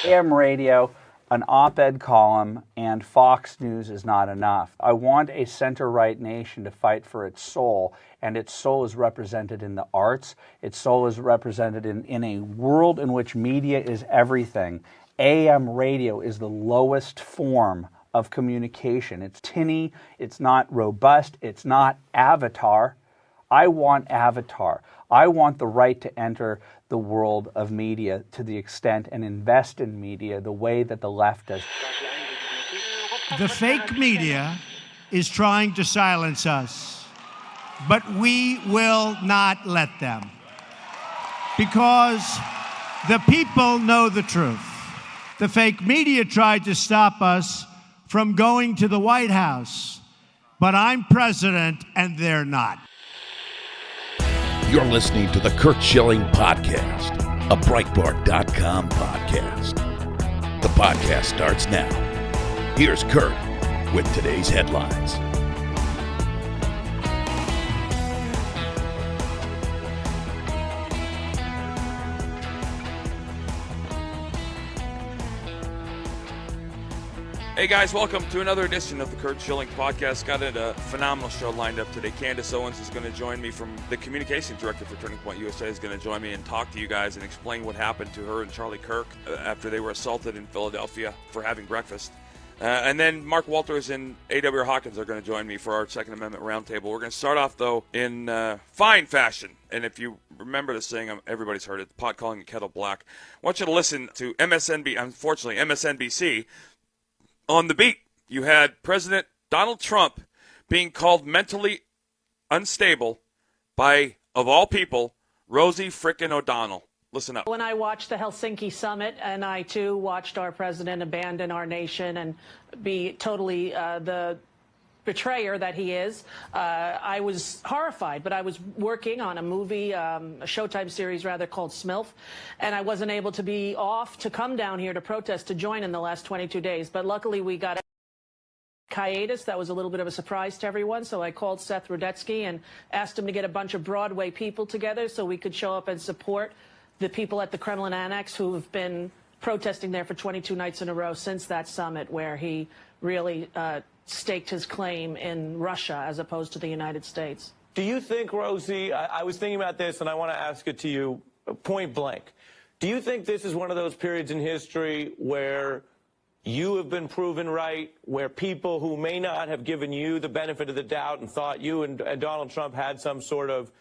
AM radio, an op-ed column, and Fox News is not enough. I want a center-right nation to fight for its soul, and its soul is represented in the arts. Its soul is represented in a world in which media is everything. AM radio is the lowest form of communication. It's tinny, it's not robust, it's not Avatar. I want Avatar. I want the right to enter the world of media to the extent and invest in media the way that the left does. The fake media is trying to silence us, but we will not let them, because the people know the truth. The fake media tried to stop us from going to the White House, but I'm president and they're not. You're listening to the Curt Schilling Podcast, a Breitbart.com podcast. The podcast starts now. Here's Curt with today's headlines. Hey guys, welcome to another edition of the Curt Schilling Podcast. Got a phenomenal show lined up today. Candace Owens is going to join me from the communication director for Turning Point USA is going to join me and talk to you guys and explain what happened to her and Charlie Kirk after they were assaulted in Philadelphia for having breakfast. And then Mark Walters and A.W. Hawkins are going to join me for our Second Amendment Roundtable. We're going to start off, though, in fine fashion. And if you remember this saying, everybody's heard it, pot calling a kettle black. I want you to listen to MSNBC. On the beat, you had President Donald Trump being called mentally unstable by, of all people, Rosie frickin' O'Donnell. Listen up. When I watched the Helsinki summit, and I too watched our president abandon our nation and be totally the betrayer that he is, I was horrified. But I was working on a movie, a Showtime series rather, called SMILF, and I wasn't able to be off to come down here to protest, to join in the last 22 days. But luckily we got a hiatus. That was a little bit of a surprise to everyone. So I called Seth Rudetsky and asked him to get a bunch of Broadway people together so we could show up and support the people at the Kremlin Annex who have been protesting there for 22 nights in a row since that summit where he really staked his claim in Russia as opposed to the United States. Do you think, Rosie, I was thinking about this and I want to ask it to you point blank. Do you think this is one of those periods in history where you have been proven right, where people who may not have given you the benefit of the doubt and thought you and Donald Trump had some sort of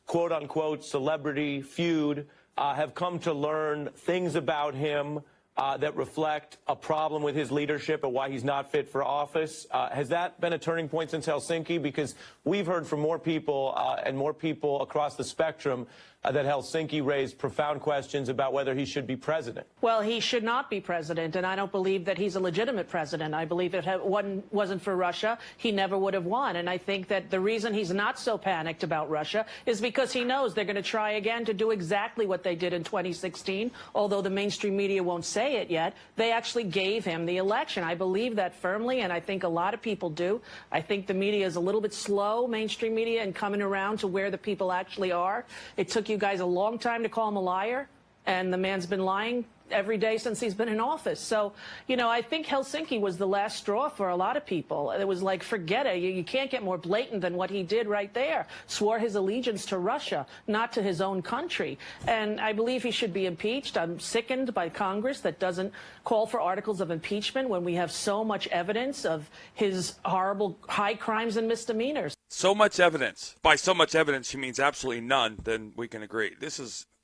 quote-unquote celebrity feud have come to learn things about him that reflect a problem with his leadership and why he's not fit for office? Has that been a turning point since Helsinki? Because we've heard from more people and more people across the spectrum that Helsinki raised profound questions about whether he should be president. Well, he should not be president, and I don't believe that he's a legitimate president. I believe if it wasn't for Russia, he never would have won. And I think that the reason he's not so panicked about Russia is because he knows they're going to try again to do exactly what they did in 2016, although the mainstream media won't say it yet. They actually gave him the election. I believe that firmly, and I think a lot of people do. I think the media is a little bit slow, mainstream media, in coming around to where the people actually are. It took you guys a long time to call him a liar, and the man's been lying every day since he's been in office. So, you know, I think Helsinki was the last straw for a lot of people. It was like, forget it. You can't get more blatant than what he did right there. Swore his allegiance to Russia, not to his own country. And I believe he should be impeached. I'm sickened by Congress that doesn't call for articles of impeachment when we have so much evidence of his horrible high crimes and misdemeanors. So much evidence. By so much evidence, she means absolutely none. Then we can agree.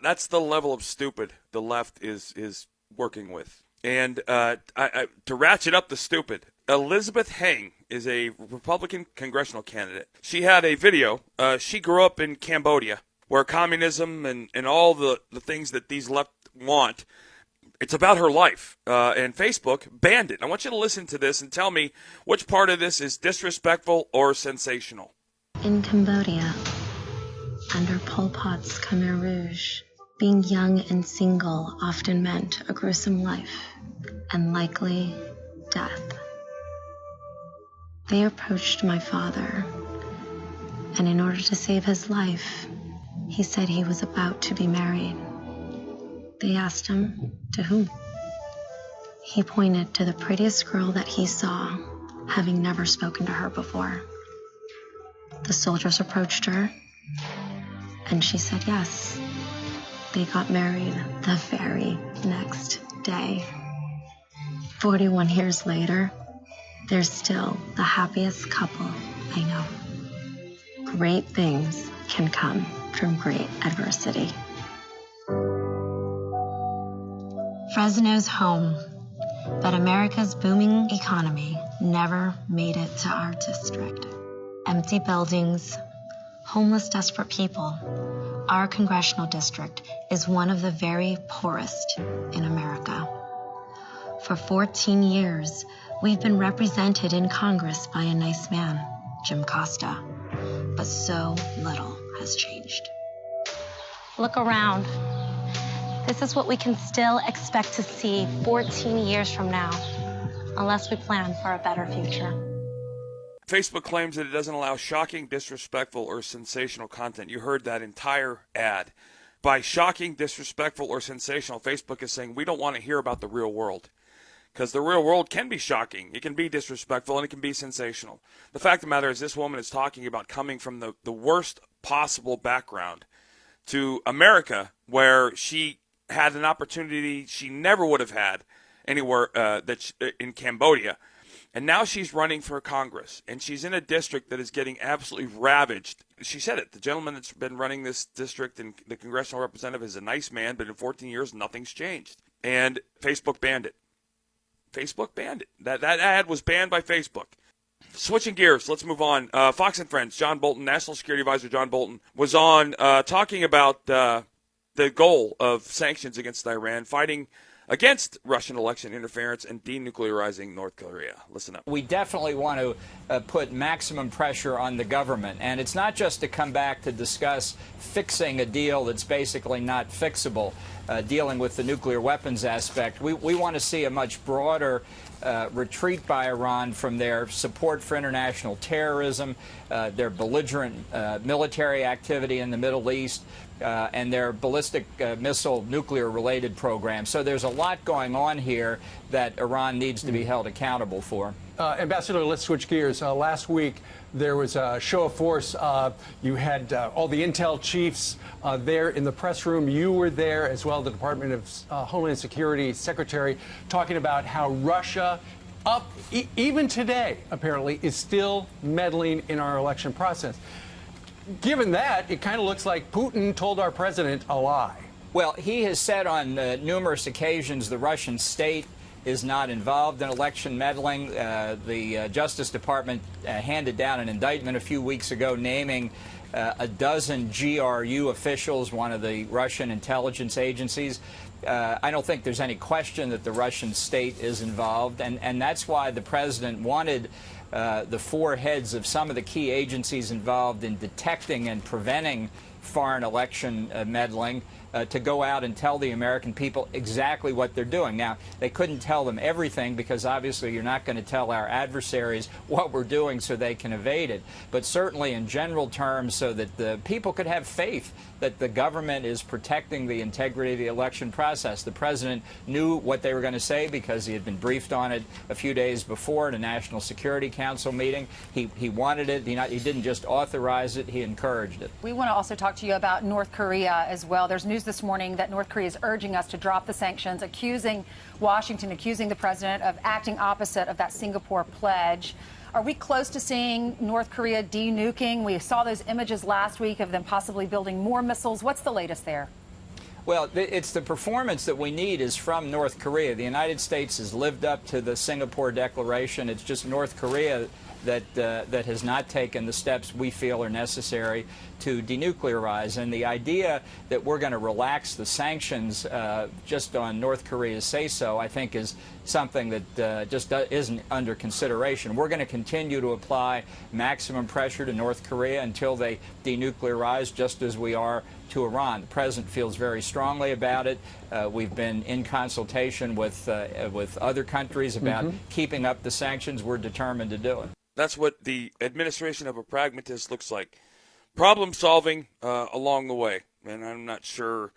That's the level of stupid the left is working with. And to ratchet up the stupid, Elizabeth Heng is a Republican congressional candidate. She had a video. She grew up in Cambodia, where communism and all the things that these left want, it's about her life. And Facebook banned it. I want you to listen to this and tell me which part of this is disrespectful or sensational. In Cambodia, under Pol Pot's Khmer Rouge, being young and single often meant a gruesome life and likely death. They approached my father, and in order to save his life, he said he was about to be married. They asked him, to whom? He pointed to the prettiest girl that he saw, having never spoken to her before. The soldiers approached her, and she said yes. They got married the very next day. 41 years later, they're still the happiest couple I know. Great things can come from great adversity. Fresno's home, but America's booming economy never made it to our district. Empty buildings, homeless, desperate people. Our congressional district is one of the very poorest in America. For 14 years, we've been represented in Congress by a nice man, Jim Costa, but so little has changed. Look around. This is what we can still expect to see 14 years from now, unless we plan for a better future. Facebook claims that it doesn't allow shocking, disrespectful, or sensational content. You heard that entire ad. By shocking, disrespectful, or sensational, Facebook is saying we don't want to hear about the real world. Because the real world can be shocking, it can be disrespectful, and it can be sensational. The fact of the matter is this woman is talking about coming from the worst possible background to America, where she had an opportunity she never would have had anywhere in Cambodia. And now she's running for Congress, and she's in a district that is getting absolutely ravaged. She said it. The gentleman that's been running this district and the congressional representative is a nice man, but in 14 years, nothing's changed. And Facebook banned it. Facebook banned it. That ad was banned by Facebook. Switching gears, let's move on. Fox and Friends, John Bolton, National Security Advisor John Bolton, was on talking about the goal of sanctions against Iran, fighting against Russian election interference and denuclearizing North Korea. Listen up. We definitely want to put maximum pressure on the government. And it's not just to come back to discuss fixing a deal that's basically not fixable, dealing with the nuclear weapons aspect. We want to see a much broader retreat by Iran from their support for international terrorism, their belligerent military activity in the Middle East, and their ballistic missile nuclear-related program. So there's a lot going on here that Iran needs to be held accountable for. Ambassador, let's switch gears. Last week, there was a show of force. You had all the intel chiefs there in the press room. You were there as well, the Department of Homeland Security Secretary, talking about how Russia, even today, apparently, is still meddling in our election process. Given that, it kind of looks like Putin told our president a lie. Well, he has said on numerous occasions the Russian state is not involved in election meddling. The Justice Department handed down an indictment a few weeks ago naming a dozen GRU officials, one of the Russian intelligence agencies. I don't think there's any question that the Russian state is involved, and that's why the president wanted the four heads of some of the key agencies involved in detecting and preventing foreign election meddling to go out and tell the American people exactly what they're doing. Now, they couldn't tell them everything because obviously you're not going to tell our adversaries what we're doing so they can evade it. But certainly in general terms so that the people could have faith that the government is protecting the integrity of the election process. The president knew what they were going to say because he had been briefed on it a few days before at a National Security Council meeting. He wanted it. He didn't just authorize it. He encouraged it. We want to also talk to you about North Korea as well. There's news this morning that North Korea is urging us to drop the sanctions, accusing the president of acting opposite of that Singapore pledge. Are we close to seeing North Korea de-nuking? We saw those images last week of them possibly building more missiles. What's the latest there? Well, it's the performance that we need is from North Korea. The United States has lived up to the Singapore Declaration. It's just North Korea that has not taken the steps we feel are necessary to denuclearize. And the idea that we're going to relax the sanctions just on North Korea's say-so, I think, is something that just isn't under consideration. We're going to continue to apply maximum pressure to North Korea until they denuclearize, just as we are to Iran. The president feels very strongly about it. We've been in consultation with other countries about keeping up the sanctions. We're determined to do it. That's what the administration of a pragmatist looks like. Problem solving along the way. And I'm not sure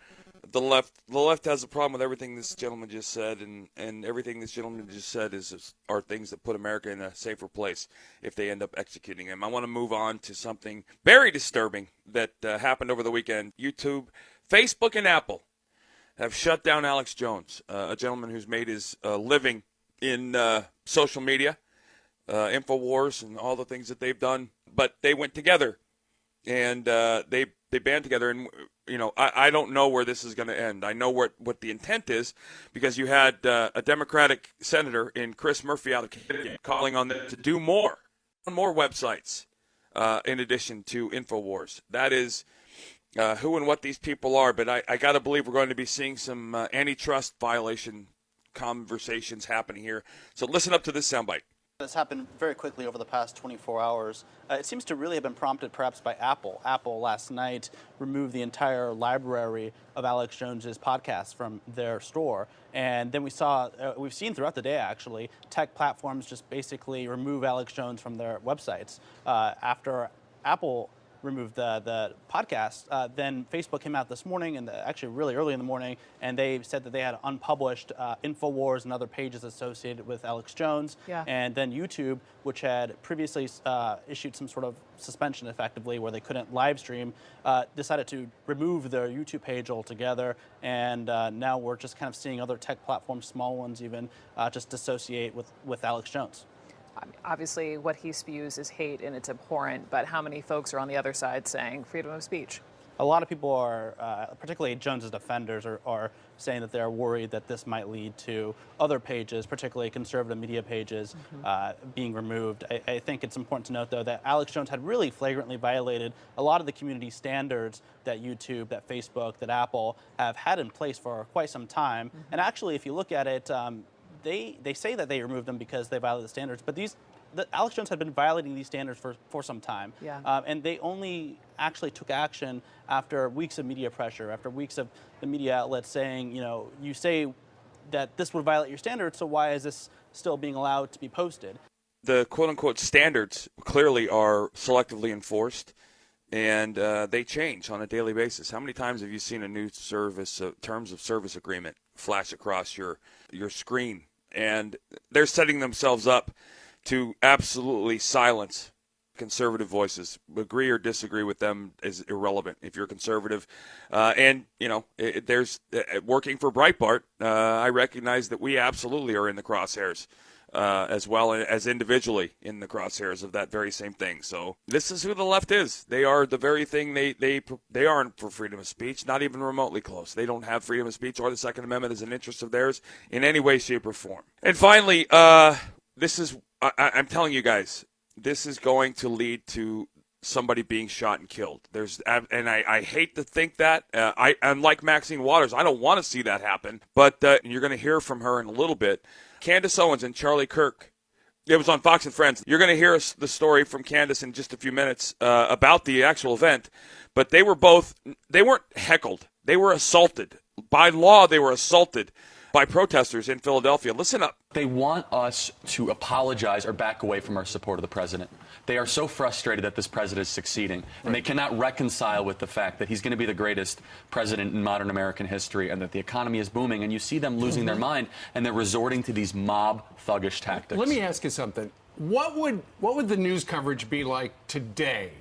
the left has a problem with everything this gentleman just said, and everything this gentleman just said are things that put America in a safer place if they end up executing him. I want to move on to something very disturbing that happened over the weekend. YouTube, Facebook, and Apple have shut down Alex Jones, a gentleman who's made his living in social media, InfoWars, and all the things that they've done. But they went together, and they band together, and I don't know where this is going to end. I know what the intent is, because you had a Democratic senator in Chris Murphy out of Canada calling on them to do more websites in addition to InfoWars. That is who and what these people are, but I got to believe we're going to be seeing some antitrust violation conversations happening here. So listen up to this soundbite. This happened very quickly over the past 24 hours. It seems to really have been prompted perhaps by Apple. Apple last night removed the entire library of Alex Jones's podcasts from their store. And then we've seen throughout the day, actually, tech platforms just basically remove Alex Jones from their websites. After Apple removed the podcast, then Facebook came out this morning, and actually really early in the morning, and they said that they had unpublished InfoWars and other pages associated with Alex Jones. Yeah. And then YouTube, which had previously issued some sort of suspension effectively where they couldn't live stream, decided to remove their YouTube page altogether. And now we're just kind of seeing other tech platforms, small ones even, just dissociate with Alex Jones. Obviously, what he spews is hate and it's abhorrent, but how many folks are on the other side saying freedom of speech? A lot of people are, particularly Jones's defenders, are saying that they're worried that this might lead to other pages, particularly conservative media pages, being removed. I think it's important to note, though, that Alex Jones had really flagrantly violated a lot of the community standards that YouTube, that Facebook, that Apple have had in place for quite some time. And actually, if you look at it, they say that they removed them because they violated the standards, but Alex Jones had been violating these standards for some time. Yeah. And they only actually took action after weeks of media pressure, after weeks of the media outlets saying, you say that this would violate your standards, so why is this still being allowed to be posted? The quote-unquote standards clearly are selectively enforced, and they change on a daily basis. How many times have you seen a new terms of service agreement flash across your screen? And they're setting themselves up to absolutely silence conservative voices. Agree or disagree with them is irrelevant if you're conservative. There's working for Breitbart, I recognize that we absolutely are in the crosshairs, as well as individually in the crosshairs of that very same thing. So this is who the left is. They are the very thing they aren't for freedom of speech, not even remotely close. They don't have freedom of speech or the Second Amendment as an interest of theirs in any way, shape, or form. And finally, I'm telling you guys, this is going to lead to somebody being shot and killed. I hate to think that. Unlike Maxine Waters, I don't want to see that happen. But you're going to hear from her in a little bit. Candace Owens and Charlie Kirk. It was on Fox and Friends. You're going to hear the story from Candace in just a few minutes about the actual event. But they weren't heckled. They were assaulted. By law, they were assaulted by protesters in Philadelphia. Listen up. They want us to apologize or back away from our support of the president. They are so frustrated that this president is succeeding, and they cannot reconcile with the fact that he's going to be the greatest president in modern American history and that the economy is booming, and you see them losing their mind, and they're resorting to these mob thuggish tactics. Let me ask you something. What would the news coverage be like today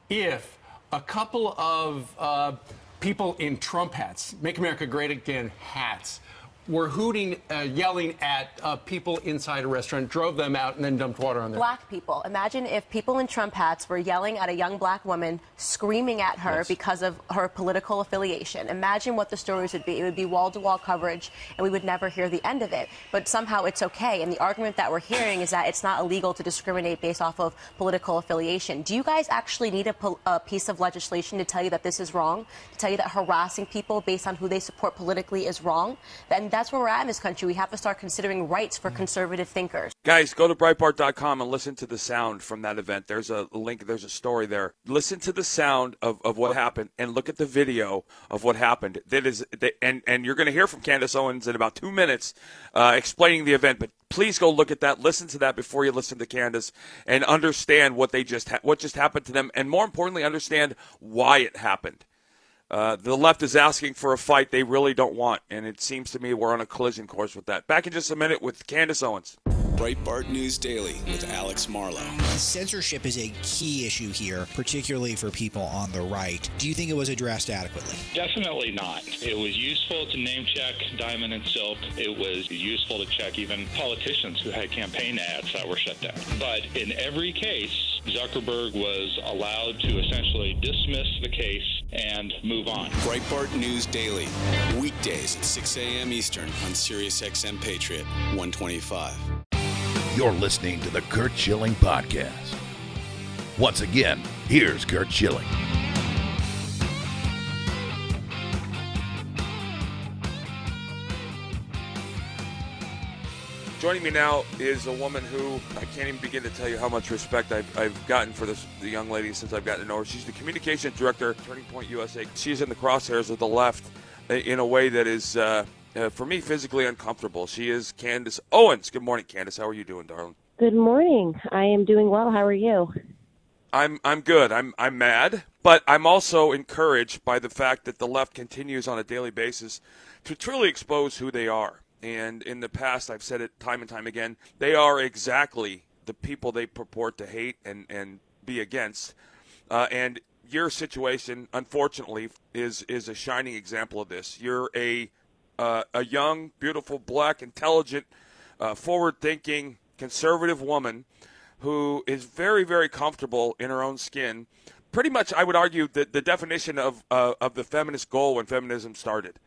if a couple of people in Trump hats, Make America Great Again hats, were hooting, yelling at people inside a restaurant, drove them out, and then dumped water on them? Black people. Imagine if people in Trump hats were yelling at a young black woman, screaming at her because of her political affiliation. Imagine what the stories would be. It would be wall-to-wall coverage, and we would never hear the end of it. But somehow it's okay. And the argument that we're hearing is that it's not illegal to discriminate based off of political affiliation. Do you guys actually need a piece of legislation to tell you that this is wrong? To tell you that harassing people based on who they support politically is wrong? And that's where we're at in this country. We have to start considering rights for conservative thinkers. Guys, go to Breitbart.com and listen to the sound from that event. There's a link, there's a story there. Listen to the sound of what happened and look at the video of what happened. And you're going to hear from Candace Owens in about 2 minutes explaining the event. But please go look at that, listen to that before you listen to Candace, and understand what just happened to them, and more importantly, understand why it happened. The left is asking for a fight they really don't want, and it seems to me we're on a collision course with that. Back in just a minute with Candace Owens. Breitbart News Daily with Alex Marlow. Censorship is a key issue here, particularly for people on the right. Do you think it was addressed adequately? Definitely not. It was useful to name check Diamond and Silk. It was useful to check even politicians who had campaign ads that were shut down. But in every case, Zuckerberg was allowed to essentially dismiss the case and move on. Breitbart News Daily, weekdays at 6 a.m. Eastern on SiriusXM Patriot 125. You're listening to the Curt Schilling Podcast. Once again, here's Curt Schilling. Joining me now is a woman who I can't even begin to tell you how much respect I've gotten for the young lady since I've gotten to know her. She's the communications director at Turning Point USA. She's in the crosshairs of the left in a way that is, for me, physically uncomfortable. She is Candace Owens. Good morning, Candace. How are you doing, darling? Good morning. I am doing well. How are you? I'm good. I'm mad, but I'm also encouraged by the fact that the left continues on a daily basis to truly expose who they are. And in the past, I've said it time and time again, they are exactly the people they purport to hate and be against. And your situation, unfortunately, is a shining example of this. You're a young, beautiful, black, intelligent, forward-thinking, conservative woman who is very, very comfortable in her own skin. Pretty much, I would argue that the definition of the feminist goal when feminism started.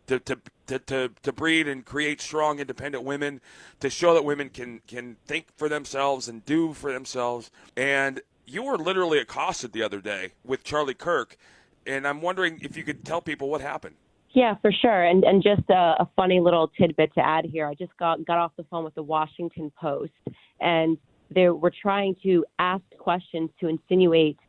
To breed and create strong, independent women, to show that women can think for themselves and do for themselves. And you were literally accosted the other day with Charlie Kirk, and I'm wondering if you could tell people what happened. Yeah, for sure. And just a funny little tidbit to add here. I just got off the phone with the Washington Post, and they were trying to ask questions to insinuate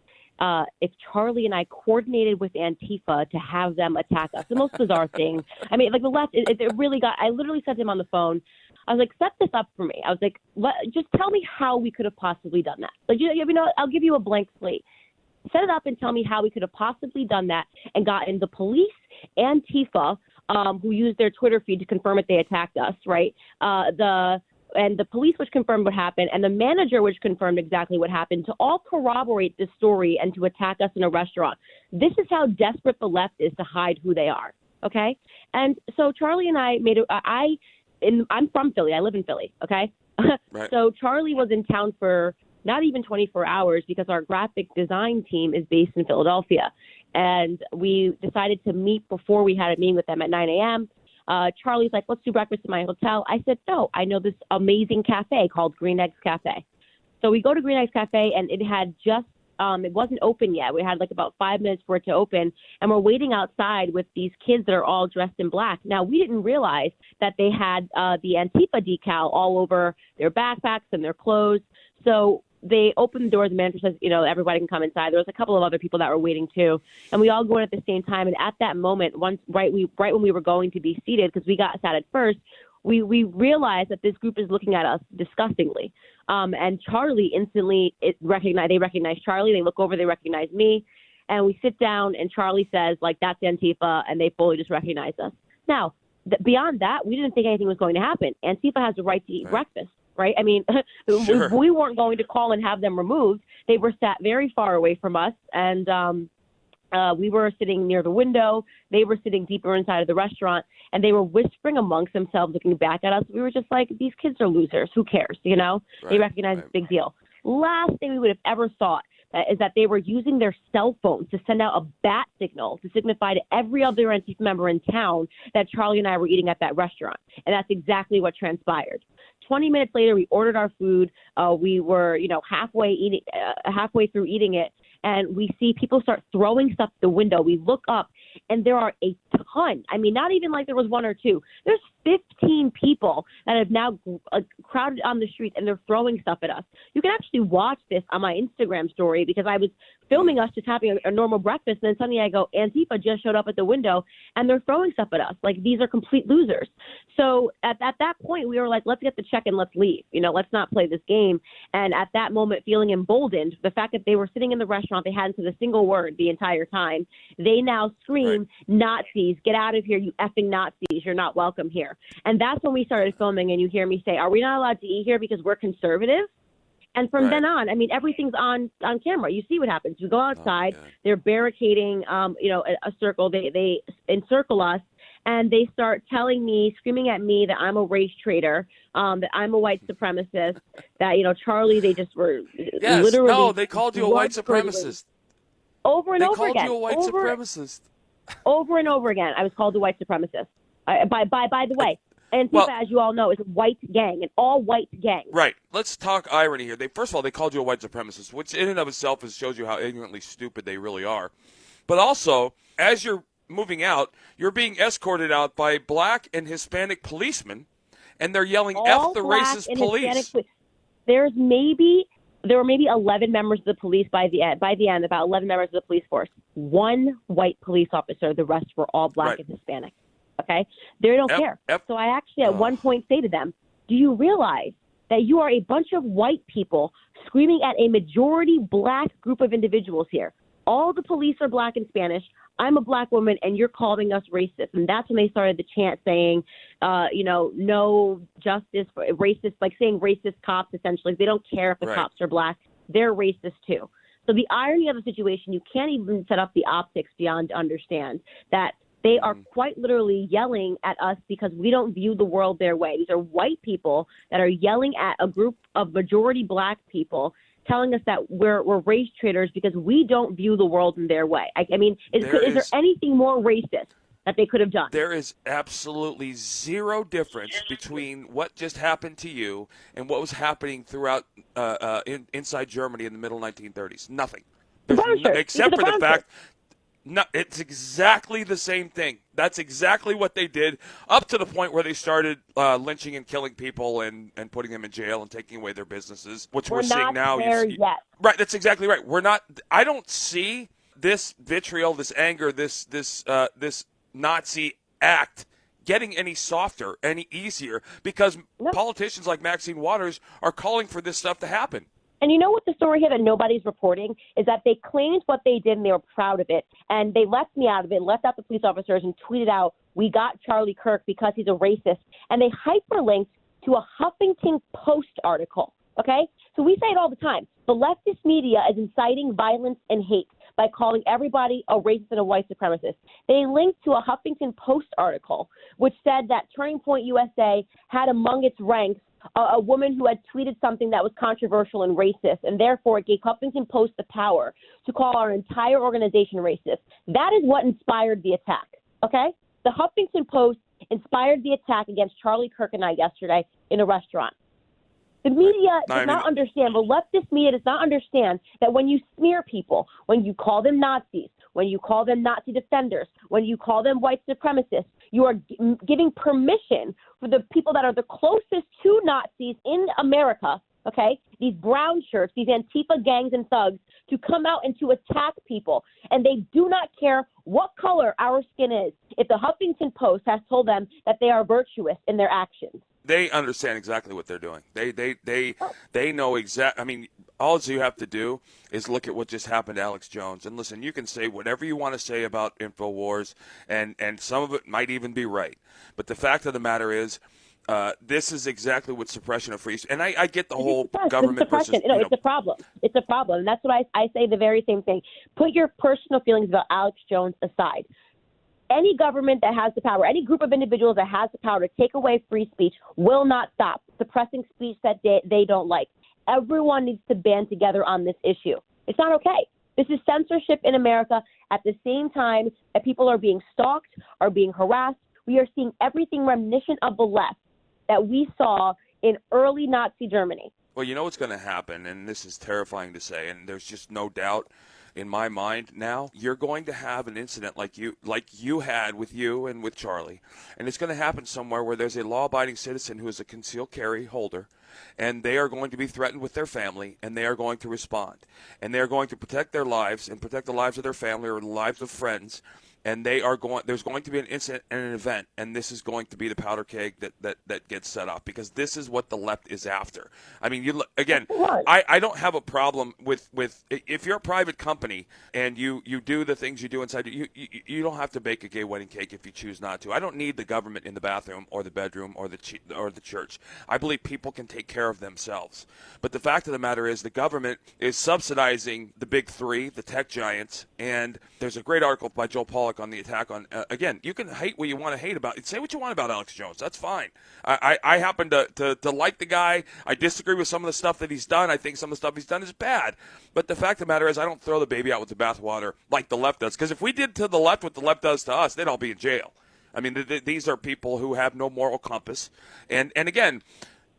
if Charlie and I coordinated with Antifa to have them attack us. The most bizarre thing. I mean, like the left, it really got, I literally said to him on the phone, I was like, set this up for me. I was like, just tell me how we could have possibly done that. Like, you know, I'll give you a blank slate. Set it up and tell me how we could have possibly done that and gotten the police, Antifa, who used their Twitter feed to confirm that they attacked us, right? The police, which confirmed what happened, and the manager, which confirmed exactly what happened, to all corroborate this story and to attack us in a restaurant. This is how desperate the left is to hide who they are, okay? And so Charlie and I I'm from Philly. I live in Philly, okay? Right. So Charlie was in town for not even 24 hours because our graphic design team is based in Philadelphia. And we decided to meet before we had a meeting with them at 9 a.m., Charlie's like, let's do breakfast in my hotel. I said, no, I know this amazing cafe called Green Eggs Cafe. So we go to Green Eggs Cafe, and it had just, it wasn't open yet. We had like about 5 minutes for it to open, and we're waiting outside with these kids that are all dressed in black. Now, we didn't realize that they had the Antifa decal all over their backpacks and their clothes. So they opened the doors. The manager says, you know, everybody can come inside. There was a couple of other people that were waiting too. And we all go in at the same time. And at that moment, right when we were going to be seated, because we got sat at first, we realized that this group is looking at us disgustingly. And Charlie instantly, they recognize Charlie. They look over, they recognize me. And we sit down, and Charlie says, like, that's Antifa. And they fully just recognize us. Now, beyond that, we didn't think anything was going to happen. Antifa has the right to eat breakfast. Right? I mean, sure. We weren't going to call and have them removed. They were sat very far away from us, and we were sitting near the window. They were sitting deeper inside of the restaurant, and they were whispering amongst themselves, looking back at us. We were just like, these kids are losers. Who cares? You know? Right. They recognize it's a big deal. Last thing we would have ever thought is that they were using their cell phones to send out a bat signal to signify to every other Antifa member in town that Charlie and I were eating at that restaurant. And that's exactly what transpired. 20 minutes later, we ordered our food. We were, halfway through eating it, and we see people start throwing stuff at the window. We look up, and there are a ton. I mean, not even like there was one or two. There's 15 people that have now crowded on the streets, and they're throwing stuff at us. You can actually watch this on my Instagram story because I was filming us just having a normal breakfast, and then suddenly I go, Antifa just showed up at the window, and they're throwing stuff at us. Like, these are complete losers. So at that point, we were like, let's get the check and let's leave. Let's not play this game. And at that moment, feeling emboldened, the fact that they were sitting in the restaurant, they hadn't said a single word the entire time. They now scream, Nazis, get out of here, you effing Nazis. You're not welcome here. And that's when we started filming, and you hear me say, are we not allowed to eat here because we're conservative? And from then on, I mean, everything's on camera. You see what happens. We go outside. They're barricading, a circle. They encircle us. And they start telling me, screaming at me that I'm a race traitor, that I'm a white supremacist, that, Charlie, they just were literally. No, they called you a white supremacist. Over and over again. They called you a white supremacist. Over and over again, I was called a white supremacist. By the way, Antifa, as you all know, is a white gang, an all-white gang. Right. Let's talk irony here. First of all, they called you a white supremacist, which in and of itself shows you how ignorantly stupid they really are. But also, as you're moving out, you're being escorted out by black and Hispanic policemen, and they're yelling "F the racist police." There were maybe 11 members of the police by the end, about 11 members of the police force. One white police officer, the rest were all black and Hispanic. Okay? They don't care. So I actually at one point say to them, do you realize that you are a bunch of white people screaming at a majority black group of individuals here? All the police are black and Spanish. I'm a black woman, and you're calling us racist. And that's when they started the chant saying, no justice for racist, like saying racist cops, essentially. They don't care if the cops are black. They're racist, too. So the irony of the situation, you can't even set up the optics beyond to understand that they are quite literally yelling at us because we don't view the world their way. These are white people that are yelling at a group of majority black people, telling us that we're race traitors because we don't view the world in their way. I mean, is there anything more racist that they could have done? There is absolutely zero difference between what just happened to you and what was happening throughout inside Germany in the middle 1930s. Nothing. Except for the fact. No, it's exactly the same thing. That's exactly what they did up to the point where they started lynching and killing people and putting them in jail and taking away their businesses, which we're seeing now. Yet. Right, that's exactly right. We're not. I don't see this vitriol, this anger, this Nazi act getting any softer, any easier, because politicians like Maxine Waters are calling for this stuff to happen. And you know what the story here that nobody's reporting is that they claimed what they did and they were proud of it. And they left me out of it, left out the police officers and tweeted out, we got Charlie Kirk because he's a racist. And they hyperlinked to a Huffington Post article. Okay? So we say it all the time. The leftist media is inciting violence and hate by calling everybody a racist and a white supremacist. They linked to a Huffington Post article, which said that Turning Point USA had among its ranks a woman who had tweeted something that was controversial and racist, and therefore it gave Huffington Post the power to call our entire organization racist. That is what inspired the attack, okay? The Huffington Post inspired the attack against Charlie Kirk and I yesterday in a restaurant. The media does not understand, the leftist media does not understand that when you smear people, when you call them Nazis, when you call them Nazi defenders, when you call them white supremacists, you are giving permission for the people that are the closest to Nazis in America, okay, these brown shirts, these Antifa gangs and thugs, to come out and to attack people. And they do not care what color our skin is if the Huffington Post has told them that they are virtuous in their actions. They understand exactly what they're doing. They know exactly. I mean, all you have to do is look at what just happened to Alex Jones. And listen, you can say whatever you want to say about InfoWars, and some of it might even be right. But the fact of the matter is, this is exactly what suppression of free speech. And I get the whole government versus. It's a problem. It's a problem. And that's what I say the very same thing. Put your personal feelings about Alex Jones aside. Any government that has the power, any group of individuals that has the power to take away free speech will not stop suppressing speech that they don't like. Everyone needs to band together on this issue. It's not okay. This is censorship in America. At the same time that people are being stalked, are being harassed, we are seeing everything reminiscent of the left that we saw in early Nazi Germany. Well, you know what's going to happen, and this is terrifying to say, and there's just no doubt in my mind now, you're going to have an incident like you had with you and with Charlie, and it's going to happen somewhere where there's a law-abiding citizen who is a concealed carry holder, and they are going to be threatened with their family, and they are going to respond, and they are going to protect their lives and protect the lives of their family or the lives of friends, and there's going to be an incident and an event, and this is going to be the powder keg that gets set off, because this is what the left is after. I mean, I don't have a problem with if you're a private company and you do the things you do inside, you don't have to bake a gay wedding cake if you choose not to. I don't need the government in the bathroom or the bedroom or the church. I believe people can take care of themselves. But the fact of the matter is the government is subsidizing the big three, the tech giants, and there's a great article by Joel Pollack on the attack on, again, you can hate what you want to hate about it. Say what you want about Alex Jones. That's fine. I happen to like the guy. I disagree with some of the stuff that he's done. I think some of the stuff he's done is bad. But the fact of the matter is I don't throw the baby out with the bathwater like the left does. Because if we did to the left what the left does to us, they'd all be in jail. I mean, these are people who have no moral compass. And again,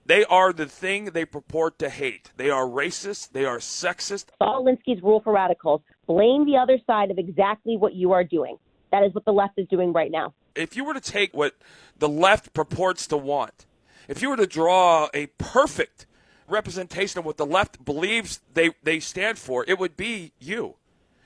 they are the thing they purport to hate. They are racist. They are sexist. Saul Alinsky's rule for radicals: blame the other side of exactly what you are doing. That is what the left is doing right now. If you were to take what the left purports to want, if you were to draw a perfect representation of what the left believes they stand for, it would be you.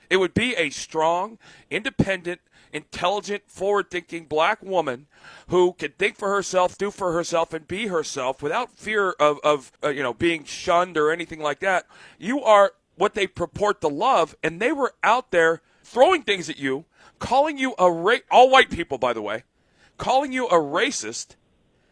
It would be a strong, independent, intelligent, forward-thinking black woman who can think for herself, do for herself, and be herself without fear of being shunned or anything like that. You are what they purport to love, and they were out there throwing things at you, calling you all white people, by the way, calling you a racist,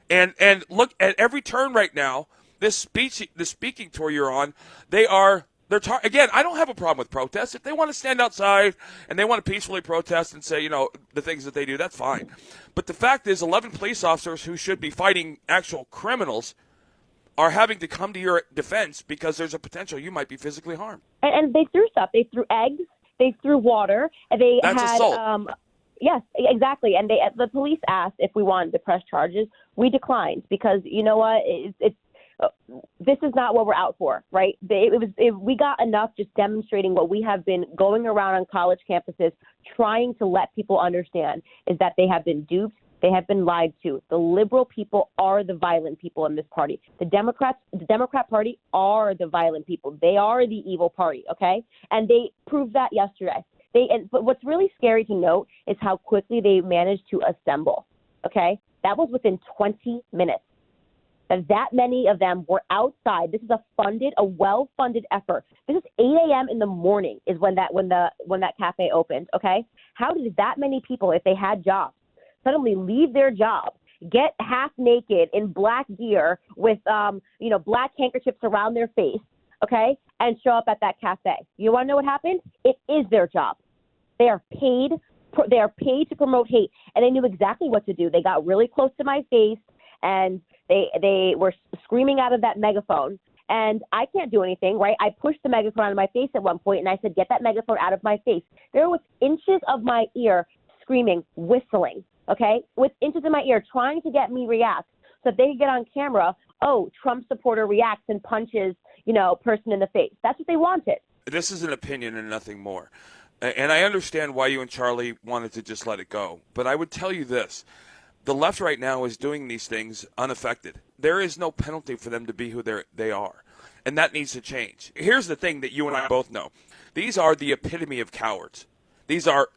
and look at every turn right now. The speaking tour you're on, again, I don't have a problem with protests. If they want to stand outside and they want to peacefully protest and say, the things that they do, that's fine. But the fact is 11 police officers who should be fighting actual criminals are having to come to your defense because there's a potential you might be physically harmed. And they threw stuff. They threw eggs. They threw water. That's assault. Yes, exactly. And the police asked if we wanted to press charges. We declined because, you know what, this is not what we're out for, right? We got enough just demonstrating what we have been going around on college campuses trying to let people understand is that they have been duped, they have been lied to. The liberal people are the violent people in this party. The Democrat Party are the violent people. They are the evil party, okay? And they proved that yesterday. But what's really scary to note is how quickly they managed to assemble, okay? That was within 20 minutes. That many of them were outside. This is a well-funded effort. This is 8 a.m. in the morning is when that cafe opened, okay? How did that many people, if they had jobs, suddenly leave their job, get half naked in black gear with, black handkerchiefs around their face, okay, and show up at that cafe? You want to know what happened? It is their job. They are paid to promote hate, and they knew exactly what to do. They got really close to my face, and they were screaming out of that megaphone, and I can't do anything, right? I pushed the megaphone out of my face at one point, and I said, get that megaphone out of my face. They were with inches of my ear screaming, whistling, okay, with inches in my ear, trying to get me react so that they could get on camera, Trump supporter reacts and punches, person in the face. That's what they wanted. This is an opinion and nothing more. And I understand why you and Charlie wanted to just let it go. But I would tell you this. The left right now is doing these things unaffected. There is no penalty for them to be who they are. And that needs to change. Here's the thing that you and I both know. These are the epitome of cowards. These are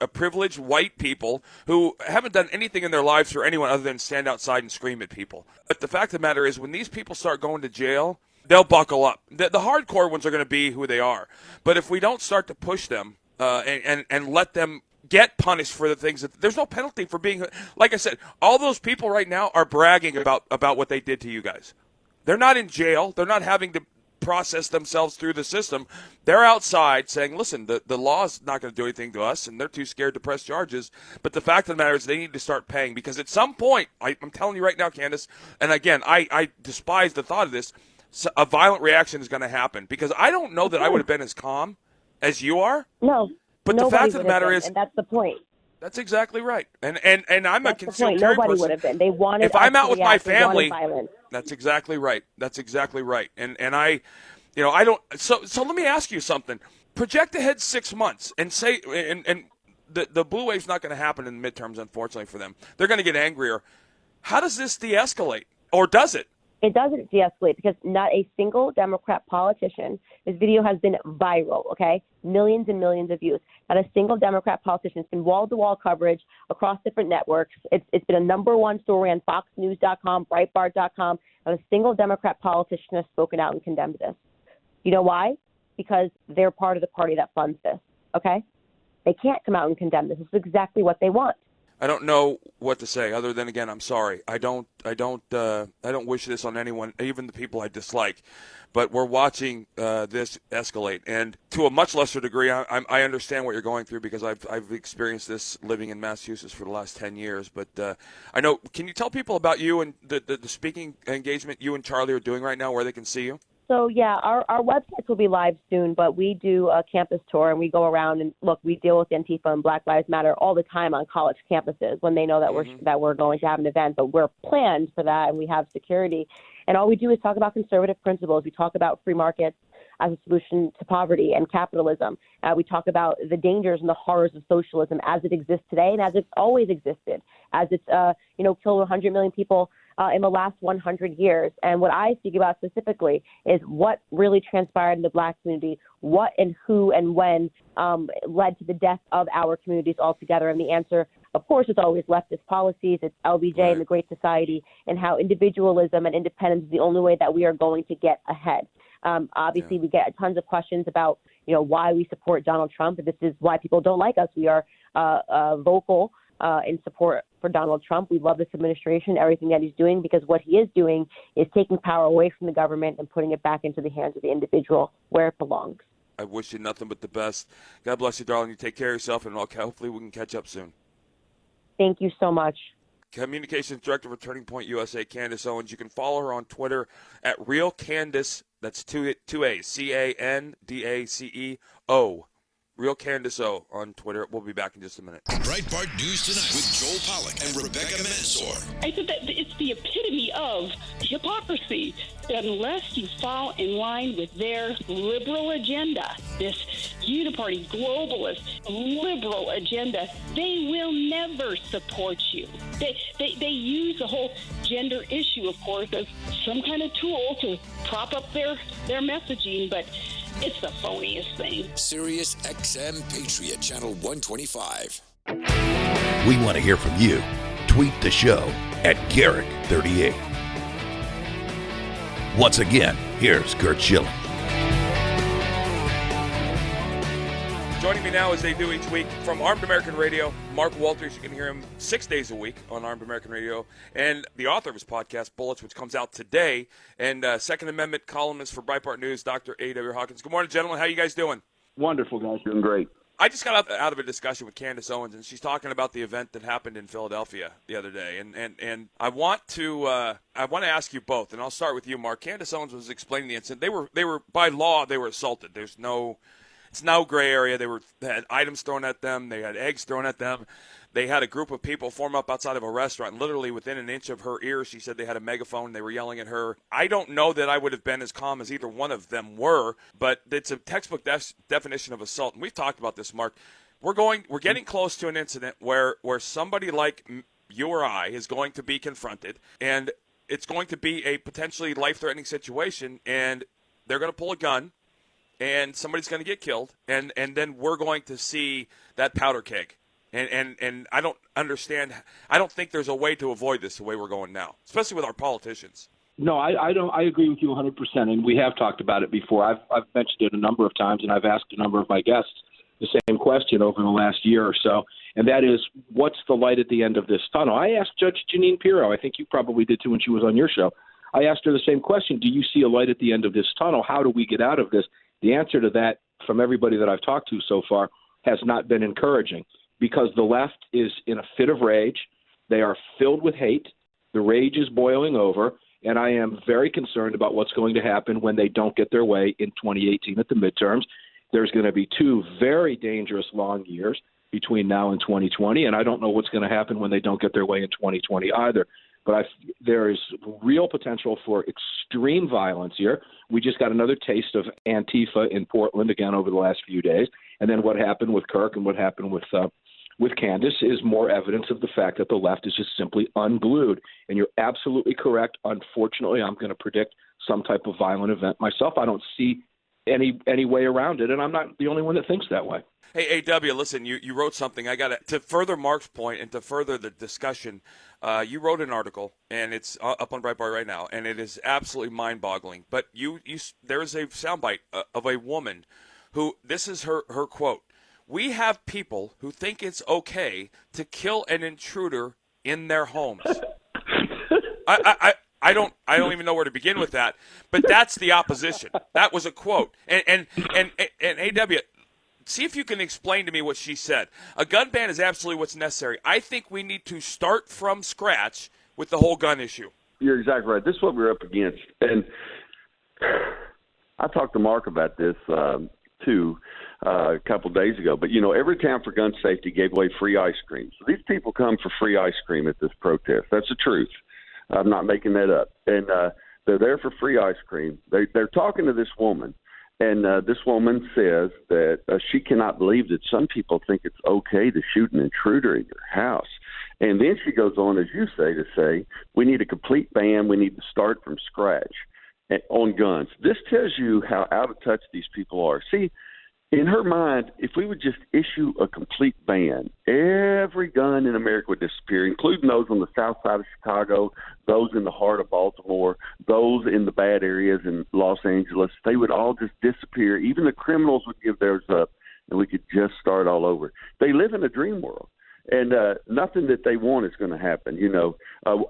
a privileged white people who haven't done anything in their lives for anyone other than stand outside and scream at people. But the fact of the matter is when these people start going to jail, they'll buckle up. The hardcore ones are going to be who they are. But if we don't start to push them and let them get punished for the things that there's no penalty for being, like I said, all those people right now are bragging about what they did to you guys. They're not in jail. They're not having to process themselves through the system. They're outside saying, listen, the law's not going to do anything to us, and they're too scared to press charges. But the fact of the matter is they need to start paying, because at some point, I'm telling you right now, Candace, and again, I despise the thought of this, a violent reaction is going to happen, because I don't know that I would have been as calm as you are. No. But the fact of the matter is, and that's the point. That's exactly right. And I'm a concealed carry person. Nobody would have been. They wanted. If I'm out with my family, violence. That's exactly right. That's exactly right. And I don't. So let me ask you something. Project ahead 6 months and say, and the blue wave's not going to happen in the midterms, unfortunately for them. They're going to get angrier. How does this de-escalate, or does it? It doesn't de-escalate because not a single Democrat politician, this video has been viral, okay? Millions and millions of views. Not a single Democrat politician. It's been wall-to-wall coverage across different networks. It's been a #1 story on FoxNews.com, Breitbart.com. Not a single Democrat politician has spoken out and condemned this. You know why? Because they're part of the party that funds this, okay? They can't come out and condemn this. This is exactly what they want. I don't know what to say other than, again, I'm sorry. I don't wish this on anyone, even the people I dislike. But we're watching this escalate, and to a much lesser degree, I understand what you're going through because I've experienced this living in Massachusetts for the last 10 years. But I know. Can you tell people about you and the speaking engagement you and Charlie are doing right now, where they can see you? So, yeah, our websites will be live soon, but we do a campus tour, and we go around and, look, we deal with Antifa and Black Lives Matter all the time on college campuses when they know that we're going to have an event, but we're planned for that, and we have security. And all we do is talk about conservative principles. We talk about free markets as a solution to poverty and capitalism. We talk about the dangers and the horrors of socialism as it exists today and as it's always existed, as it's, killed 100 million people in the last 100 years. And what I speak about specifically is what really transpired in the Black community, what and who and when led to the death of our communities altogether. And the answer, of course, is always leftist policies. It's LBJ and the Great Society, and how individualism and independence is the only way that we are going to get ahead. Obviously, we get tons of questions about, why we support Donald Trump. This is why people don't like us. We are vocal in support for Donald Trump. We love this administration, everything that he's doing, because what he is doing is taking power away from the government and putting it back into the hands of the individual where it belongs. I wish you nothing but the best. God bless you, darling. You take care of yourself, and hopefully we can catch up soon. Thank you so much. Communications Director for Turning Point USA, Candace Owens. You can follow her on Twitter at Real Candace. That's two A's, CANDACEO. Real Candace O on Twitter. We'll be back in just a minute. Breitbart News Tonight with Joel Pollack and Rebecca Mansour. I said that it's the epitome of hypocrisy. Unless you fall in line with their liberal agenda, this uniparty, globalist, liberal agenda, they will never support you. They use the whole gender issue, of course, as some kind of tool to prop up their messaging, but it's the phoniest thing. Sirius XM Patriot, Channel 125. We want to hear from you. Tweet the show at Garrick38. Once again, here's Curt Schilling. Joining me now, as they do each week, from Armed American Radio, Mark Walters. You can hear him 6 days a week on Armed American Radio, and the author of his podcast, Bullets, which comes out today, and Second Amendment columnist for Breitbart News, Dr. A.W. Hawkins. Good morning, gentlemen. How you guys doing? Wonderful, guys. Doing great. I just got out of a discussion with Candace Owens, and she's talking about the event that happened in Philadelphia the other day. And I want to ask you both, and I'll start with you, Mark. Candace Owens was explaining the incident. They were by law, they were assaulted. It's no gray area. They had items thrown at them. They had eggs thrown at them. They had a group of people form up outside of a restaurant. Literally within an inch of her ear, she said they had a megaphone. They were yelling at her. I don't know that I would have been as calm as either one of them were, but it's a textbook definition of assault. And we've talked about this, Mark. We're getting close to an incident where somebody like you or I is going to be confronted, and it's going to be a potentially life-threatening situation, and they're going to pull a gun, and somebody's going to get killed, and then we're going to see that powder keg. And I don't understand. I don't think there's a way to avoid this the way we're going now, especially with our politicians. No, I don't. I agree with you 100%, and we have talked about it before. I've mentioned it a number of times, and I've asked a number of my guests the same question over the last year or so, and that is, what's the light at the end of this tunnel? I asked Judge Jeanine Pirro. I think you probably did too when she was on your show. I asked her the same question. Do you see a light at the end of this tunnel? How do we get out of this? The answer to that, from everybody that I've talked to so far, has not been encouraging, because the left is in a fit of rage. They are filled with hate. The rage is boiling over, and I am very concerned about what's going to happen when they don't get their way in 2018 at the midterms. There's going to be 2 very dangerous long years between now and 2020, and I don't know what's going to happen when they don't get their way in 2020 either. But there is real potential for extreme violence here. We just got another taste of Antifa in Portland again over the last few days. And then what happened with Kirk and what happened with with Candace is more evidence of the fact that the left is just simply unglued. And you're absolutely correct. Unfortunately, I'm going to predict some type of violent event myself. I don't see any way around it, and I'm not the only one that thinks that way. Hey, A.W., listen, you wrote something. To further Mark's point and to further the discussion, you wrote an article, and it's up on Breitbart right now, and it is absolutely mind-boggling. But there is a soundbite of a woman who, this is her quote, "We have people who think it's okay to kill an intruder in their homes." I don't even know where to begin with that, but that's the opposition. That was a quote. And A.W., see if you can explain to me what she said. A gun ban is absolutely what's necessary. I think we need to start from scratch with the whole gun issue. You're exactly right. This is what we're up against. And I talked to Mark about this, too, a couple of days ago. But, every town for gun safety gave away free ice cream. So these people come for free ice cream at this protest. That's the truth. I'm not making that up. And they're there for free ice cream. They're talking to this woman, and this woman says that she cannot believe that some people think it's okay to shoot an intruder in your house. And then she goes on, as you say, we need a complete ban. We need to start from scratch on guns. This tells you how out of touch these people are. See, in her mind, if we would just issue a complete ban, every gun in America would disappear, including those on the south side of Chicago, those in the heart of Baltimore, those in the bad areas in Los Angeles. They would all just disappear. Even the criminals would give theirs up, and we could just start all over. They live in a dream world, and nothing that they want is going to happen.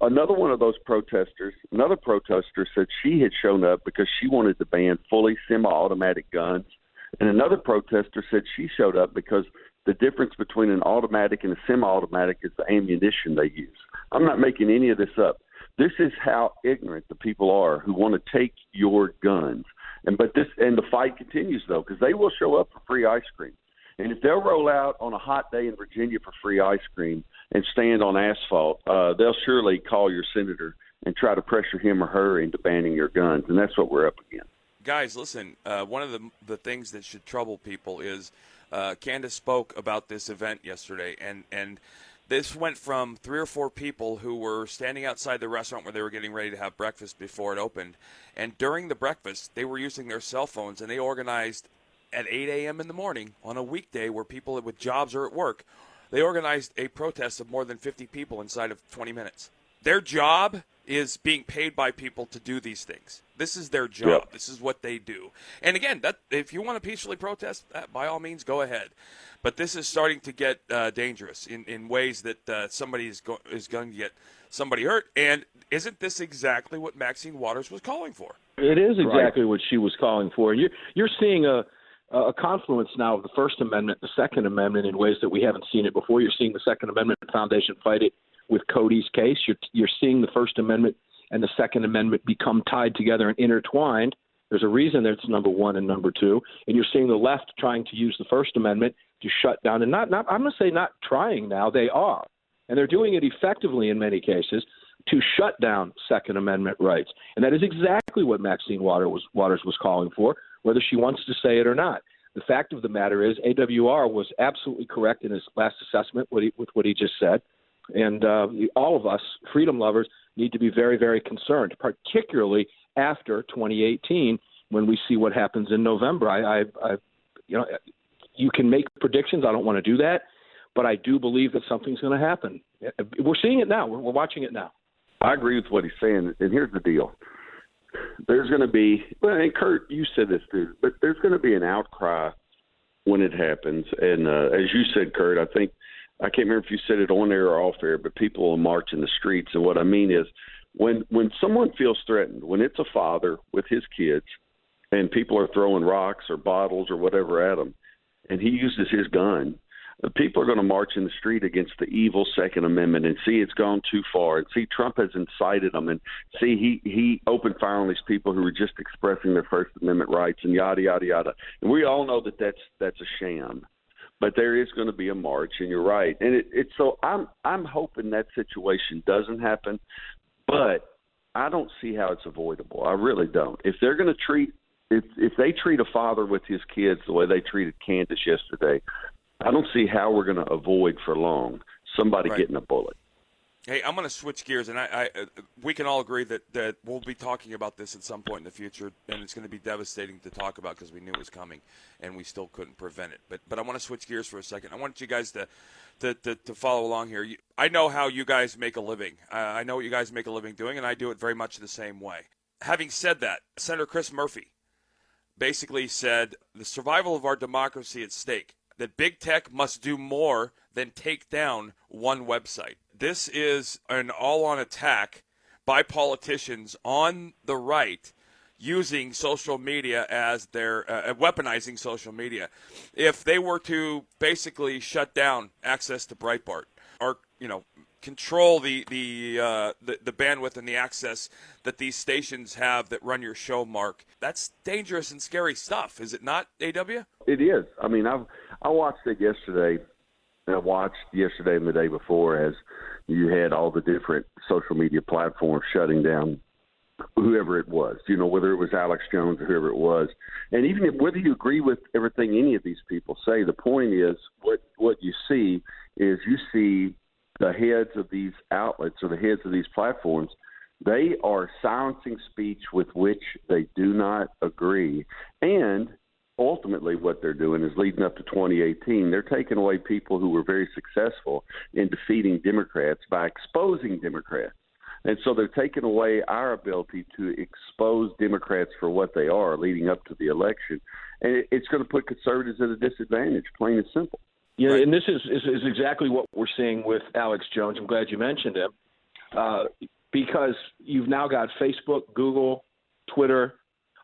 Another one of those protesters, another protester said she had shown up because she wanted to ban fully semi-automatic guns. And another protester said she showed up because the difference between an automatic and a semi-automatic is the ammunition they use. I'm not making any of this up. This is how ignorant the people are who want to take your guns. And the fight continues, though, because they will show up for free ice cream. And if they'll roll out on a hot day in Virginia for free ice cream and stand on asphalt, they'll surely call your senator and try to pressure him or her into banning your guns. And that's what we're up against. Guys, listen, one of the things that should trouble people is Candace spoke about this event yesterday, and this went from 3 or 4 people who were standing outside the restaurant where they were getting ready to have breakfast before it opened, and during the breakfast, they were using their cell phones, and they organized at 8 a.m. in the morning on a weekday where people with jobs are at work. They organized a protest of more than 50 people inside of 20 minutes. Their job is being paid by people to do these things. This is their job. Yep. This is what they do. And again, if you want to peacefully protest, by all means, go ahead. But this is starting to get dangerous in ways that somebody is going to get somebody hurt. And isn't this exactly what Maxine Waters was calling for? It is exactly what she was calling for. You're seeing a confluence now of the First Amendment, the Second Amendment in ways that we haven't seen it before. You're seeing the Second Amendment Foundation fight it with Cody's case. You're seeing the First Amendment and the Second Amendment become tied together and intertwined. There's a reason that's number one and number two. And you're seeing the left trying to use the First Amendment to shut down, and not I'm going to say not trying now, they are. And they're doing it effectively in many cases to shut down Second Amendment rights. And that is exactly what Maxine Waters was calling for, whether she wants to say it or not. The fact of the matter is AWR was absolutely correct in his last assessment with what he just said. And all of us, freedom lovers, need to be very, very concerned, particularly after 2018 when we see what happens in November. You can make predictions. I don't want to do that. But I do believe that something's going to happen. We're seeing it now. We're watching it now. I agree with what he's saying. And here's the deal. There's going to be, and Curt, you said this too, but there's going to be an outcry when it happens. And as you said, Curt, I can't remember if you said it on air or off air, but people will march in the streets. And what I mean is when someone feels threatened, when it's a father with his kids and people are throwing rocks or bottles or whatever at him, and he uses his gun, people are going to march in the street against the evil Second Amendment and see it's gone too far, and see Trump has incited them, and see he opened fire on these people who were just expressing their First Amendment rights, and yada, yada, yada. And we all know that that's a sham. But there is going to be a march, and you're right. And so I'm hoping that situation doesn't happen, but I don't see how it's avoidable. I really don't. If they're going to if they treat a father with his kids the way they treated Candace yesterday, I don't see how we're going to avoid for long somebody getting a bullet. Hey, I'm going to switch gears, and we can all agree that we'll be talking about this at some point in the future, and it's going to be devastating to talk about because we knew it was coming, and we still couldn't prevent it. But I want to switch gears for a second. I want you guys to follow along here. I know how you guys make a living. I know what you guys make a living doing, and I do it very much the same way. Having said that, Senator Chris Murphy basically said the survival of our democracy at stake, that big tech must do more than take down one website. This is an all-on attack by politicians on the right using social media as their weaponizing social media. If they were to basically shut down access to Breitbart or control the bandwidth and the access that these stations have that run your show, Mark, that's dangerous and scary stuff, is it not, AW? It is. I mean, I watched it yesterday. I watched yesterday and the day before as you had all the different social media platforms shutting down whoever it was, whether it was Alex Jones or whoever it was. And even whether you agree with everything any of these people say, the point is what you see is you see the heads of these outlets or the heads of these platforms, they are silencing speech with which they do not agree. And ultimately what they're doing is leading up to 2018, they're taking away people who were very successful in defeating Democrats by exposing Democrats. And so they're taking away our ability to expose Democrats for what they are leading up to the election. And it's going to put conservatives at a disadvantage, plain and simple. Yeah, and this is exactly what we're seeing with Alex Jones. I'm glad you mentioned him because you've now got Facebook, Google, Twitter.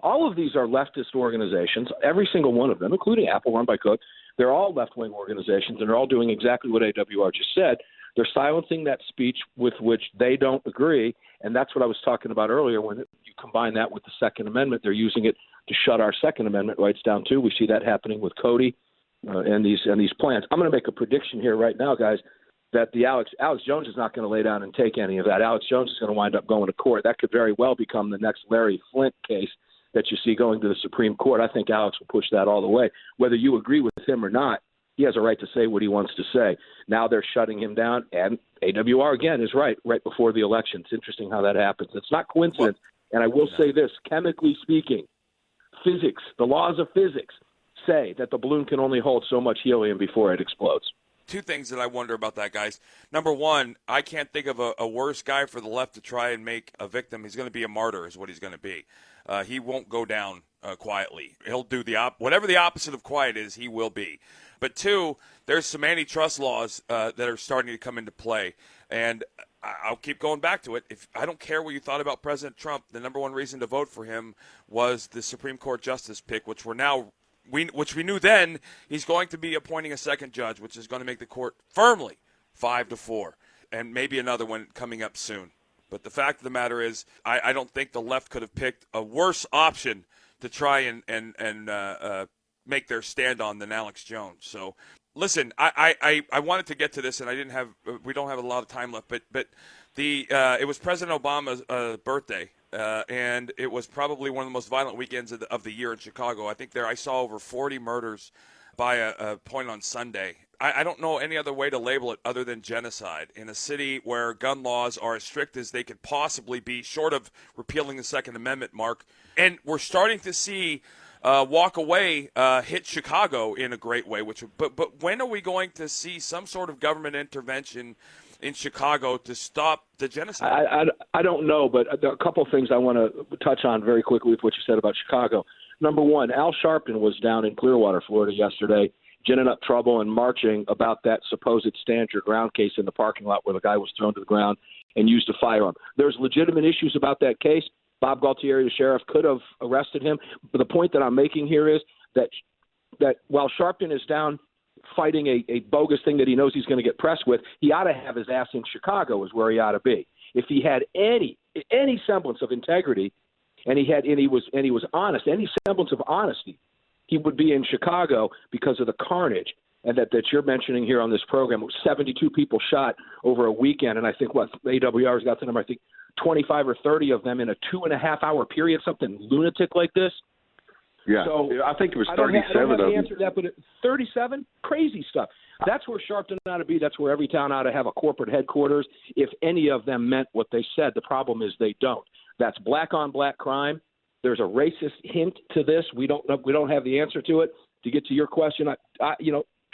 All of these are leftist organizations, every single one of them, including Apple, run by Cook. They're all left-wing organizations, and they're all doing exactly what AWR just said. They're silencing that speech with which they don't agree, and that's what I was talking about earlier. When you combine that with the Second Amendment, they're using it to shut our Second Amendment rights down, too. We see that happening with Cody and these plans. I'm going to make a prediction here right now, guys, that the Alex Jones is not going to lay down and take any of that. Alex Jones is going to wind up going to court. That could very well become the next Larry Flint case that you see going to the Supreme Court. I think Alex will push that all the way. Whether you agree with him or not, he has a right to say what he wants to say. Now they're shutting him down, and AWR, again, is right before the election. It's interesting how that happens. It's not coincidence. And I will say this, chemically speaking, physics, the laws of physics say that the balloon can only hold so much helium before it explodes. Two things that I wonder about that, guys. Number one, I can't think of a worse guy for the left to try and make a victim. He's going to be a martyr is what he's going to be. He won't go down quietly. He'll do whatever the opposite of quiet is, he will be. But two, there's some antitrust laws that are starting to come into play. And I'll keep going back to it. I don't care what you thought about President Trump, the number one reason to vote for him was the Supreme Court justice pick, which we knew then he's going to be appointing a second judge, which is going to make the court firmly 5-4, and maybe another one coming up soon. But the fact of the matter is, I don't think the left could have picked a worse option to try and make their stand on than Alex Jones. So, listen, I wanted to get to this, and we don't have a lot of time left. But it was President Obama's birthday. And it was probably one of the most violent weekends of the year in Chicago. I think I saw over 40 murders by a point on Sunday. I don't know any other way to label it other than genocide in a city where gun laws are as strict as they could possibly be, short of repealing the Second Amendment, Mark. And we're starting to see walk away hit Chicago in a great way. But when are we going to see some sort of government intervention in Chicago to stop the genocide? I don't know, but there are a couple of things I want to touch on very quickly with what you said about Chicago. Number one, Al Sharpton was down in Clearwater, Florida yesterday, ginning up trouble and marching about that supposed stand your ground case in the parking lot where the guy was thrown to the ground and used a firearm. There's legitimate issues about that case. Bob Galtieri, the sheriff, could have arrested him. But the point that I'm making here is that while Sharpton is down fighting a bogus thing that he knows he's going to get pressed with, he ought to have his ass in Chicago is where he ought to be. If he had any semblance of integrity and he was honest, any semblance of honesty, he would be in Chicago because of the carnage and that you're mentioning here on this program. 72 people shot over a weekend, and I think AWR's got the number, I think 25 or 30 of them in a 2.5-hour period, something lunatic like this. Yeah, So I think it was I don't 37 have of the them. answer to that, but 37, crazy stuff. That's where Sharpton ought to be. That's where every town ought to have a corporate headquarters. If any of them meant what they said, the problem is they don't. That's black on black crime. There's a racist hint to this. We don't have the answer to it. To get to your question,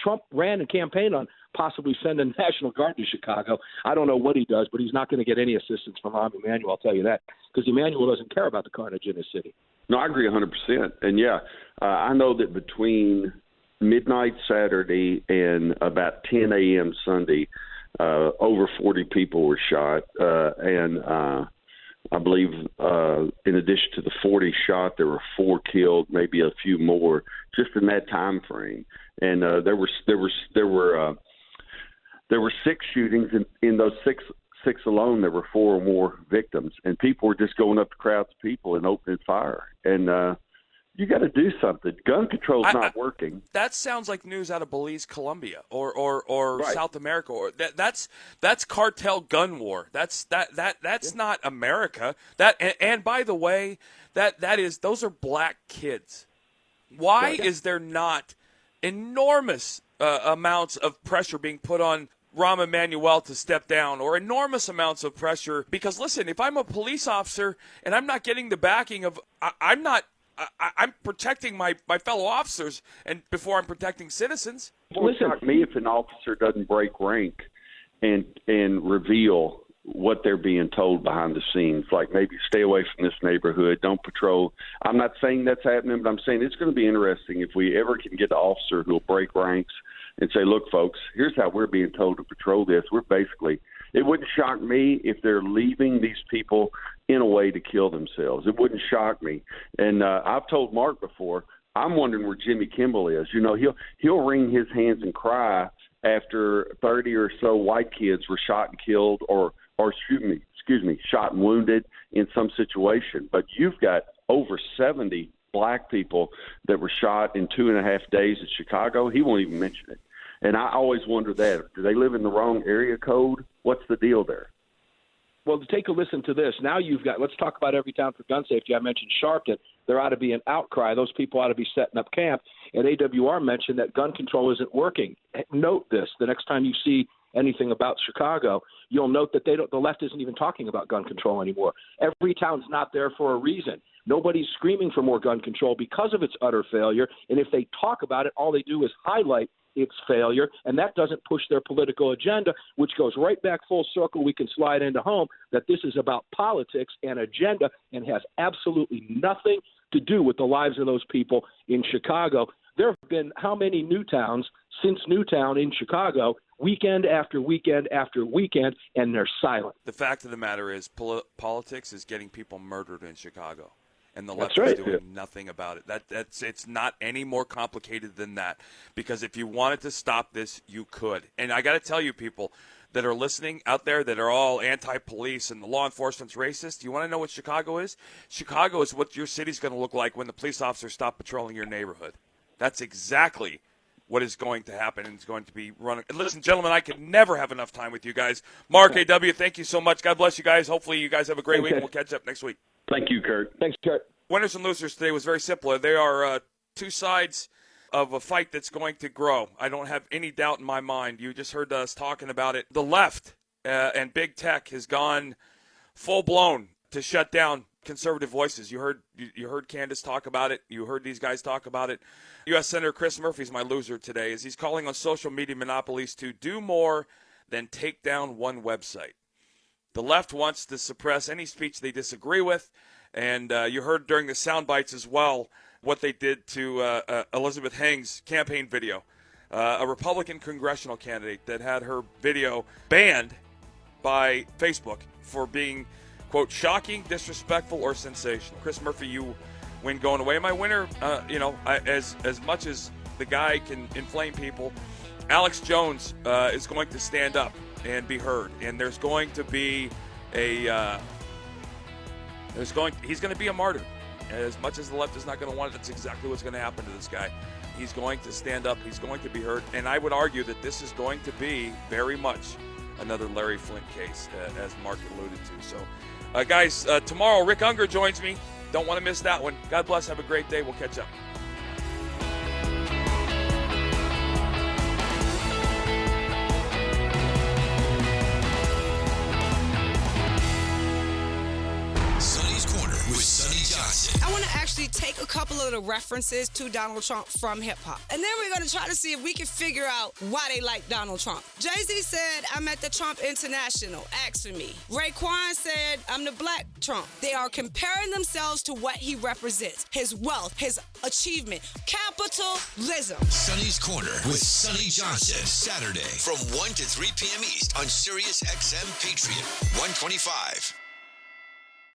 Trump ran and campaigned on possibly sending National Guard to Chicago. I don't know what he does, but he's not going to get any assistance from Rahm Emanuel, I'll tell you that, because Emanuel doesn't care about the carnage in his city. No, I agree 100%. And, I know that between midnight Saturday and about 10 a.m. Sunday, over 40 people were shot. And I believe in addition to the 40 shot, there were 4 killed, maybe a few more, just in that time frame. And there were 6 shootings. In those six alone, there were 4 or more victims, and people were just going up to crowds of people and opening fire. And you got to do something. Gun control's not working. That sounds like news out of Belize, Colombia, or Right. South America, or that's cartel gun war. That's not America. And by the way, those are black kids. Why is there not enormous amounts of pressure being put on Rahm Emanuel to step down, or enormous amounts of pressure? Because listen, if I'm a police officer and I'm not getting the backing of, I'm protecting my fellow officers, and before I'm protecting citizens. It would shock me if an officer doesn't break rank and reveal what they're being told behind the scenes, like maybe stay away from this neighborhood, don't patrol. I'm not saying that's happening, but I'm saying it's going to be interesting if we ever can get an officer who will break ranks and say, look, folks, here's how we're being told to patrol this. It wouldn't shock me if they're leaving these people in a way to kill themselves. It wouldn't shock me. And I've told Mark before, I'm wondering where Jimmy Kimball is. He'll wring his hands and cry after 30 or so white kids were shot and killed or shot and wounded in some situation. But you've got over 70 black people that were shot in 2.5 days in Chicago. He won't even mention it. And I always wonder that. Do they live in the wrong area code? What's the deal there? Well, to take a listen to this, now let's talk about every town for gun safety. I mentioned Sharpton. There ought to be an outcry. Those people ought to be setting up camp. And AWR mentioned that gun control isn't working. Note this. The next time you see anything about Chicago, you'll note that the left isn't even talking about gun control anymore. Every town's not there for a reason. Nobody's screaming for more gun control because of its utter failure. And if they talk about it, all they do is highlight its failure, and that doesn't push their political agenda, which goes right back full circle. We can slide into home that this is about politics and agenda and has absolutely nothing to do with the lives of those people in Chicago. There have been how many new towns since Newtown in Chicago, weekend after weekend after weekend, and they're silent. The fact of the matter is politics is getting people murdered in Chicago. And the left That's is right. doing nothing about it. It's not any more complicated than that. Because if you wanted to stop this, you could. And I got to tell you, people that are listening out there that are all anti-police and the law enforcement's racist, you want to know what Chicago is? Chicago is what your city's going to look like when the police officers stop patrolling your neighborhood. That's exactly what is going to happen, and it's going to be running. And listen, gentlemen, I could never have enough time with you guys. Mark, A.W., thank you so much. God bless you guys. Hopefully you guys have a great week, and we'll catch up next week. Thank you, Kurt. Thanks, Kurt. Winners and losers today was very simple. They are two sides of a fight that's going to grow. I don't have any doubt in my mind. You just heard us talking about it. The left and big tech has gone full-blown to shut down conservative voices. You heard Candace talk about it. You heard these guys talk about it. U.S. Senator Chris Murphy's my loser today, as he's calling on social media monopolies to do more than take down one website. The left wants to suppress any speech they disagree with, and you heard during the sound bites as well what they did to Elizabeth Heng's campaign video, a Republican congressional candidate that had her video banned by Facebook for being, quote, shocking, disrespectful, or sensational. Chris Murphy, you win going away. My winner, as much as the guy can inflame people, Alex Jones is going to stand up and be heard, and there's going to be he's going to be a martyr. As much as the left is not going to want it, that's exactly what's going to happen to this guy. He's going to stand up. He's going to be heard. And I would argue that this is going to be very much another Larry Flint case, as Mark alluded to. So, guys, tomorrow Rick Unger joins me. Don't want to miss that one. God bless. Have a great day. We'll catch up. I want to actually take a couple of the references to Donald Trump from hip-hop. And then we're going to try to see if we can figure out why they like Donald Trump. Jay-Z said, I'm at the Trump International. Ask for me. Raekwon said, I'm the black Trump. They are comparing themselves to what he represents. His wealth, his achievement. Capitalism. Sonny's Corner with Sonny Johnson. Saturday from 1 to 3 p.m. East on Sirius XM Patriot 125.